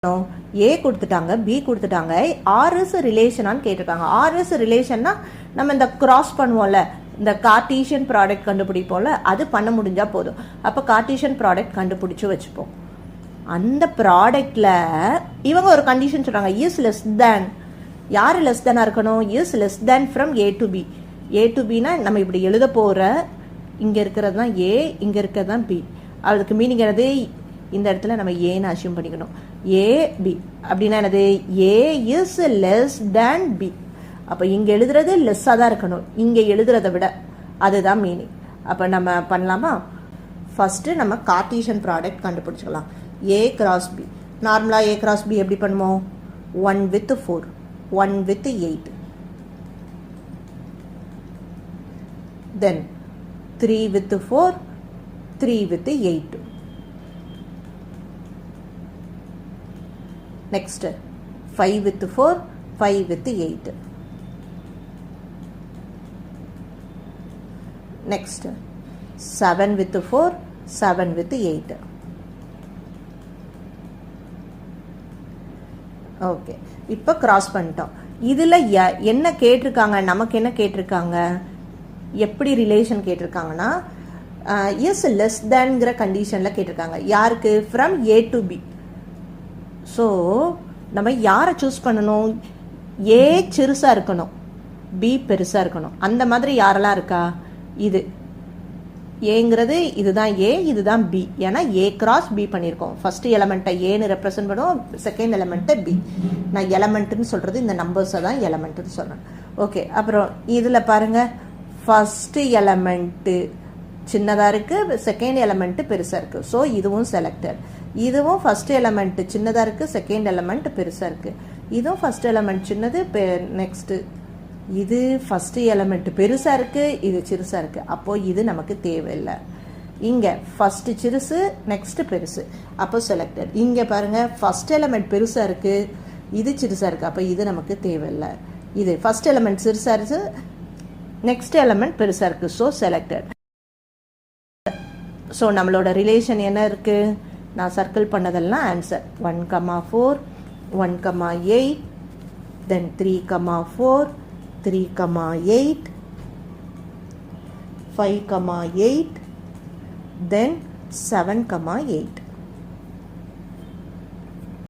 ஏ கொடுத்துட்டாங்க, பி கொடுத்துட்டாங்க, R is ரிலேஷனான்னு கேட்டிருக்காங்க. ஆர் இஸ் ரிலேஷன்னா நம்ம இந்த கிராஸ் பண்ணுவோம்ல, இந்த கார்டீசியன் ப்ராடக்ட் கண்டுபிடிப்போம்ல, அது பண்ண முடிஞ்சா போதும். அப்போ கார்டீசியன் ப்ராடக்ட் கண்டுபிடிச்சு வச்சுப்போம். அந்த ப்ராடக்ட்ல இவங்க ஒரு கண்டிஷன் சொல்றாங்க, இஸ் லெஸ் தேன். யார் லெஸ் தேனா இருக்கணும்? Is less than from A to B. A to பினா நம்ம இப்படி எழுத போற இங்க இருக்கிறது தான் ஏ, இங்க இருக்கிறது தான் பி. அதுக்கு மீனிங் என்னது? இந்த இடத்துல நம்ம ஏன்னு அசியூம் பண்ணிக்கணும். ஏ பி அப்படின்னா என்னது? ஏ இஸ் லெஸ் தேன் பி. அப்போ இங்கே எழுதுறது லெஸ்ஸாக தான் இருக்கணும், இங்கே எழுதுறதை விட. அதுதான் மீனிங். அப்போ நம்ம பண்ணலாமா? ஃபஸ்ட்டு நம்ம கார்டீசியன் ப்ராடக்ட் கண்டுபிடிச்சிக்கலாம். A cross B. நார்மலாக ஏ கிராஸ் பி எப்படி பண்ணுவோம்? 1 with 4, 1 with 8, then 3 with 4, 3 with 8. Next 5 with 4, 5 with 8. Next 7 with 4, 7 with 8. Okay, இப்போ கிராஸ் பண்ணிட்டோம். இதில் என்ன கேட்டிருக்காங்க? நமக்கு என்ன கேட்டிருக்காங்க? எப்படி ரிலேஷன் கேட்டிருக்காங்கன்னா இஸ் லெஸ் தேன்ங்கிற கண்டிஷனில் கேட்டிருக்காங்க. யாருக்கு? From A to B. So நம்ம யாரை சூஸ் பண்ணணும்? ஏ சிறுசாக இருக்கணும், பி பெருசாக இருக்கணும். அந்த மாதிரி யாரெல்லாம் இருக்கா? இது ஏங்கிறது இதுதான் ஏ, இதுதான் பி. ஏன்னா ஏ கிராஸ் பி பண்ணியிருக்கோம். ஃபர்ஸ்ட் எலமெண்ட்டை ஏன்னு ரெப்ரசென்ட் பண்ணுவோம், செகண்ட் எலமெண்ட்டை பி. நான் எலமெண்ட்டுன்னு சொல்கிறது இந்த நம்பர்ஸை தான் எலமெண்ட்டுன்னு சொல்கிறேன். ஓகே, அப்புறம் இதில் பாருங்கள், ஃபஸ்ட்டு எலமெண்ட்டு சின்னதாக இருக்குது, செகண்ட் எலமெண்ட்டு பெருசாக இருக்குது. ஸோ இதுவும் செலக்டட். இதுவும் ஃபர்ஸ்ட் எலமெண்ட் சின்னதாக இருக்குது, செகண்ட் எலமெண்ட் பெருசாக இருக்குது. இதுவும் ஃபர்ஸ்ட் எலமெண்ட் சின்னது, நெக்ஸ்ட்டு இது ஃபர்ஸ்ட் எலமெண்ட் பெருசாக இருக்குது, இது சிறுசாக இருக்குது. அப்போது இது நமக்கு தேவையில்லை. இங்கே ஃபர்ஸ்ட் சிறுசு, நெக்ஸ்ட் பெருசு, அப்போ செலக்டட். இங்கே பாருங்கள், ஃபர்ஸ்ட் எலமெண்ட் பெருசாக இருக்குது, இது சிறுசாக இருக்குது, அப்போ இது நமக்கு தேவையில்லை. இது ஃபர்ஸ்ட் எலமெண்ட் சிறுசாக இருக்குது, நெக்ஸ்ட் எலமெண்ட் பெருசாக இருக்குது, ஸோ செலக்டட். ஸோ நம்மளோட ரிலேஷன் என்ன இருக்குது? நான் சர்க்கிள் பண்ணதெல்லாம் ஆன்சர். 1, 4, 1, 8, then 3, 4, 3, 8, 5, 8, then 7, 8.